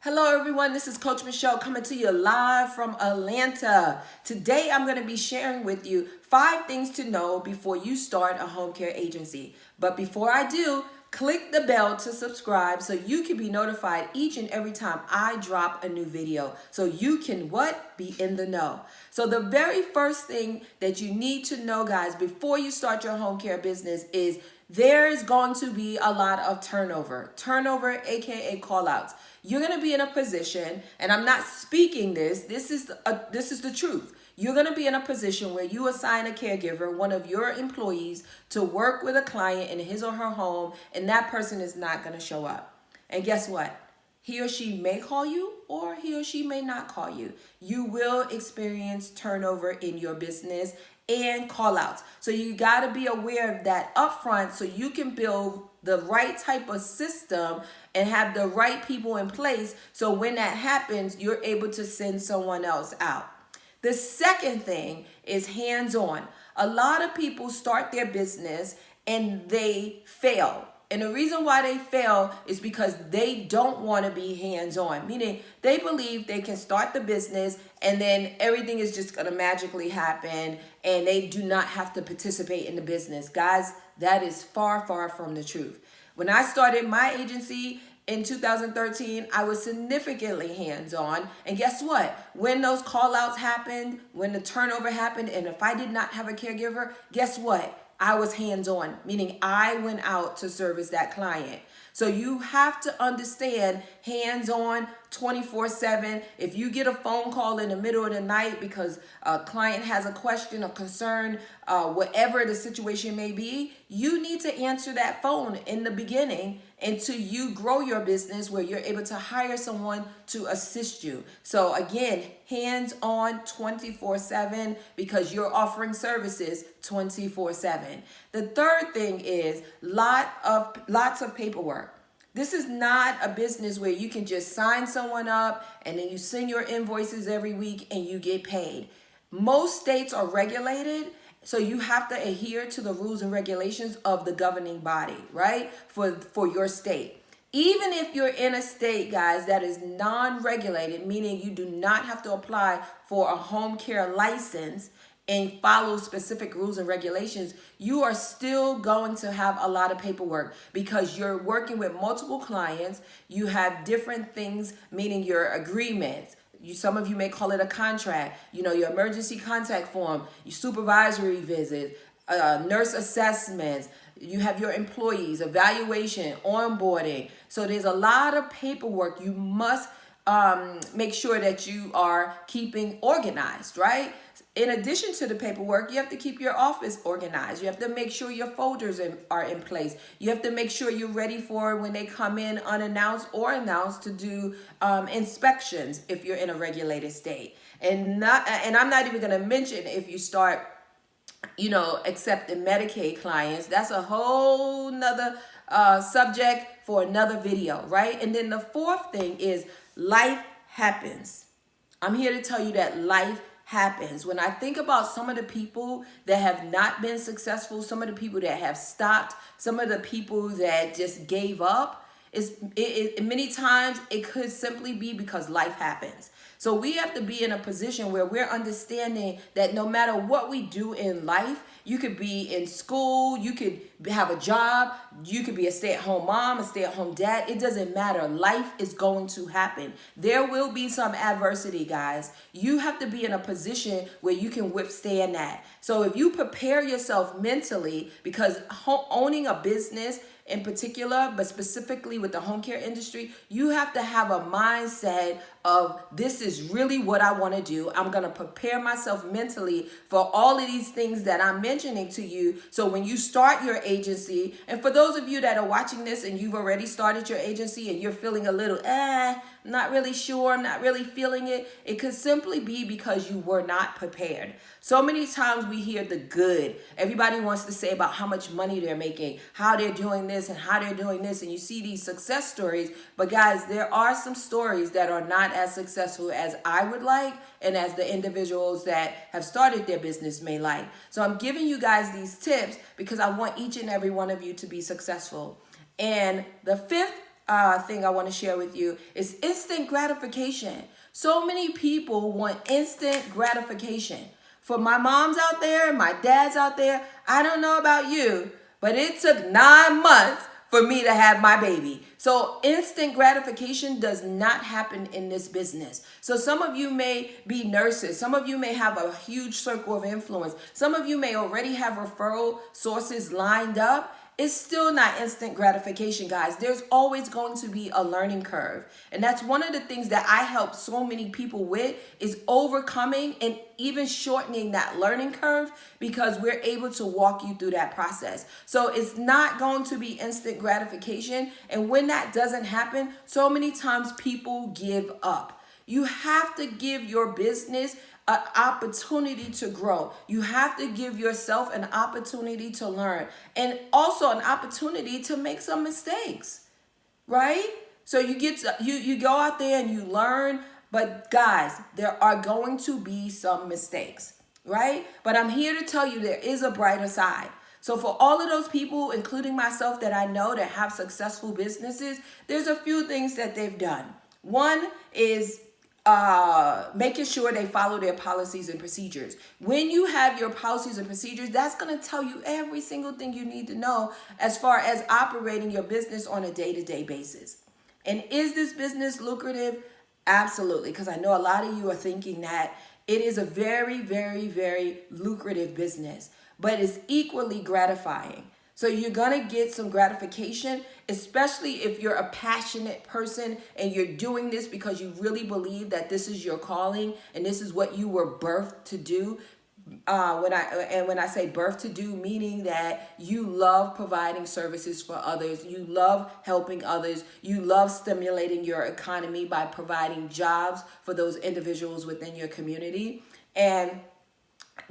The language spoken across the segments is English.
Hello everyone, this is Coach Michele coming to you live from Atlanta. Today I'm going to be sharing with you 5 things to know before you start a home care agency. But before I do, click the bell to subscribe so you can be notified each and every time I drop a new video. So you can what? Be in the know. So the very first thing that you need to know, guys, before you start your home care business is there is going to be a lot of turnover. Turnover, aka call outs. You're going to be in a position, and I'm not speaking this is the truth. You're going to be in a position where you assign a caregiver, one of your employees, to work with a client in his or her home, and that person is not going to show up. And guess what? He or she may call you or he or she may not call you. You will experience turnover in your business and call outs. So you got to be aware of that upfront so you can build the right type of system and have the right people in place so when that happens, you're able to send someone else out. The second thing is hands-on. A lot of people start their business and they fail. And the reason why they fail is because they don't want to be hands-on, meaning they believe they can start the business and then everything is just going to magically happen and they do not have to participate in the business. Guys, that is far, far from the truth. When I started my agency in 2013, I was significantly hands-on. And guess what? When those call-outs happened, when the turnover happened, and if I did not have a caregiver, guess what? I was hands-on, meaning I went out to service that client. So you have to understand hands-on 24/7. If you get a phone call in the middle of the night because a client has a question or concern, whatever the situation may be, you need to answer that phone in the beginning until you grow your business where you're able to hire someone to assist you. So again, hands-on 24/7 because you're offering services 24/7. The third thing is lots of paperwork. This is not a business where you can just sign someone up and then you send your invoices every week and you get paid. Most states are regulated, so you have to adhere to the rules and regulations of the governing body, right? For your state. Even if you're in a state, guys, that is non-regulated, meaning you do not have to apply for a home care license and follow specific rules and regulations, you are still going to have a lot of paperwork because you're working with multiple clients. You have different things, meaning your agreements. Some of you may call it a contract, your emergency contact form, your supervisory visits, nurse assessments. You have your employees, evaluation, onboarding. So there's a lot of paperwork you must make sure that you are keeping organized, right? In addition to the paperwork, you have to keep your office organized. You have to make sure your folders are in place. You have to make sure you're ready for when they come in unannounced or announced to do inspections if you're in a regulated state. And I'm not even going to mention if you start accepting Medicaid clients. That's a whole nother subject for another video, right? And then the fourth thing is life happens. I'm here to tell you that life happens. When I think about some of the people that have not been successful, some of the people that have stopped, some of the people that just gave up, many times it could simply be because life happens. So we have to be in a position where we're understanding that no matter what we do in life, you could be in school, you could have a job, you could be a stay-at-home mom, a stay-at-home dad. It doesn't matter. Life is going to happen. There will be some adversity, guys. You have to be in a position where you can withstand that. So if you prepare yourself mentally, because owning a business in particular, but specifically with the home care industry, you have to have a mindset of this is really what I want to do. I'm going to prepare myself mentally for all of these things that I'm mentioning to you. So when you start your agency, and for those of you that are watching this and you've already started your agency and you're feeling a little, not really sure, I'm not really feeling it, it could simply be because you were not prepared. So many times we hear the good. Everybody wants to say about how much money they're making, how they're doing this and how they're doing this, and you see these success stories. But guys, there are some stories that are not as successful as I would like and as the individuals that have started their business may like. So I'm giving you guys these tips because I want each and every one of you to be successful. And the fifth thing I want to share with you is instant gratification. So many people want instant gratification. For my moms out there, my dads out there, I don't know about you, but it took 9 months for me to have my baby. So instant gratification does not happen in this business. So some of you may be nurses. Some of you may have a huge circle of influence. Some of you may already have referral sources lined up. It's still not instant gratification, guys. There's always going to be a learning curve. And that's one of the things that I help so many people with, is overcoming and even shortening that learning curve, because we're able to walk you through that process. So it's not going to be instant gratification. And when that doesn't happen, so many times people give up. You have to give your business an opportunity to grow. You have to give yourself an opportunity to learn, and also an opportunity to make some mistakes, right? So you go out there and you learn, but guys, there are going to be some mistakes, right? But I'm here to tell you there is a brighter side. So for all of those people, including myself, that I know that have successful businesses, there's a few things that they've done. One is making sure they follow their policies and procedures. When you have your policies and procedures, that's going to tell you every single thing you need to know as far as operating your business on a day-to-day basis. And is this business lucrative? Absolutely, because I know a lot of you are thinking that it is a very, very, very lucrative business, but it's equally gratifying. So you're going to get some gratification, especially if you're a passionate person and you're doing this because you really believe that this is your calling and this is what you were birthed to do. When I say birthed to do, meaning that you love providing services for others, you love helping others, you love stimulating your economy by providing jobs for those individuals within your community. And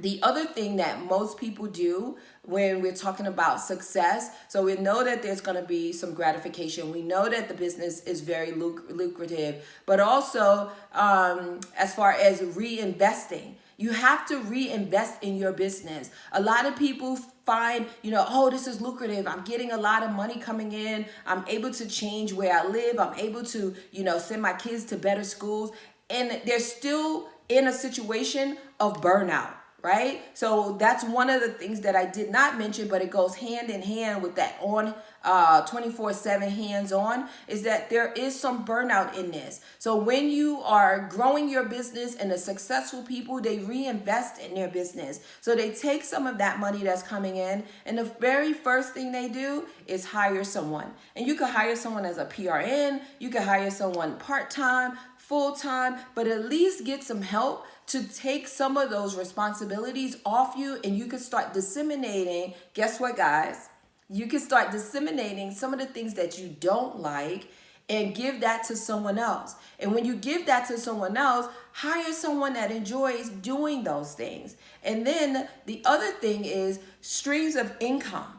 the other thing that most people do when we're talking about success, so we know that there's going to be some gratification. We know that the business is very lucrative, but also as far as reinvesting, you have to reinvest in your business. A lot of people find, oh, this is lucrative. I'm getting a lot of money coming in. I'm able to change where I live. I'm able to, send my kids to better schools. And they're still in a situation of burnout. Right? So that's one of the things that I did not mention, but it goes hand in hand with that on 24/7 hands-on, is that there is some burnout in this. So when you are growing your business, and the successful people, they reinvest in their business. So they take some of that money that's coming in, and the very first thing they do is hire someone. And you could hire someone as a PRN, you could hire someone part-time, full-time, but at least get some help to take some of those responsibilities off you, and you can start disseminating. Guess what, guys? You can start disseminating some of the things that you don't like and give that to someone else. And when you give that to someone else, hire someone that enjoys doing those things. And then the other thing is streams of income.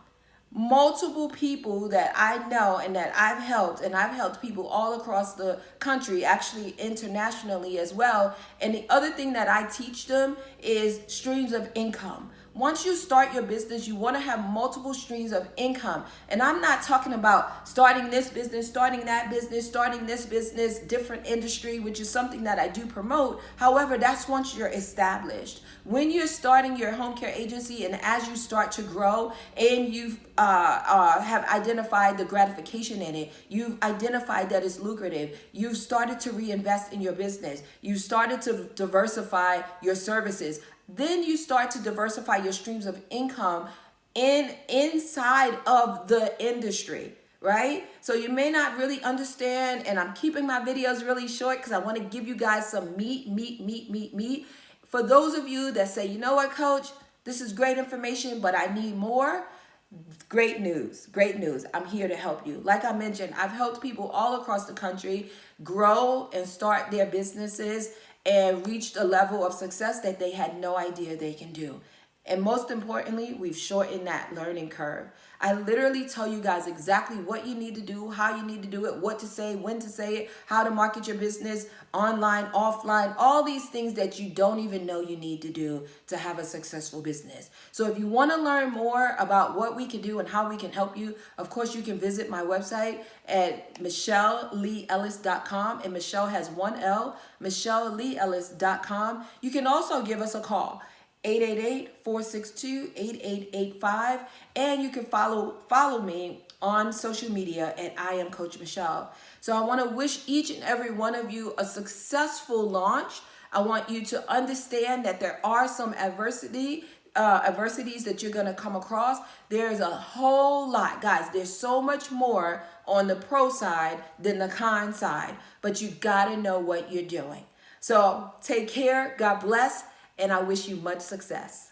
Multiple people that I know and that I've helped, and I've helped people all across the country, actually internationally as well. And the other thing that I teach them is streams of income. Once you start your business, you want to have multiple streams of income. And I'm not talking about starting this business, starting that business, starting this business, different industry, which is something that I do promote. However, that's once you're established. When you're starting your home care agency, and as you start to grow, and you've have identified the gratification in it, you've identified that it's lucrative, you've started to reinvest in your business, you've started to diversify your services, then you start to diversify your streams of income inside of the industry, right? So you may not really understand, and I'm keeping my videos really short because I want to give you guys some meat. For those of you that say, you know what, Coach, this is great information, but I need more. Great news. I'm here to help you. Like I mentioned, I've helped people all across the country grow and start their businesses and reached a level of success that they had no idea they can do. And most importantly, we've shortened that learning curve. I literally tell you guys exactly what you need to do, how you need to do it, what to say, when to say it, how to market your business online, offline, all these things that you don't even know you need to do to have a successful business. So if you want to learn more about what we can do and how we can help you, of course, you can visit my website at michelleleeellis.com, and Michelle has one L, michelleleeellis.com. You can also give us a call. 888-462-8885, and you can follow me on social media at I am Coach Michele. So I want to wish each and every one of you a successful launch. I want you to understand that there are some adversities that you're going to come across. There's a whole lot, guys. There's so much more on the pro side than the con side, but you got to know what you're doing. So take care. God bless. And I wish you much success.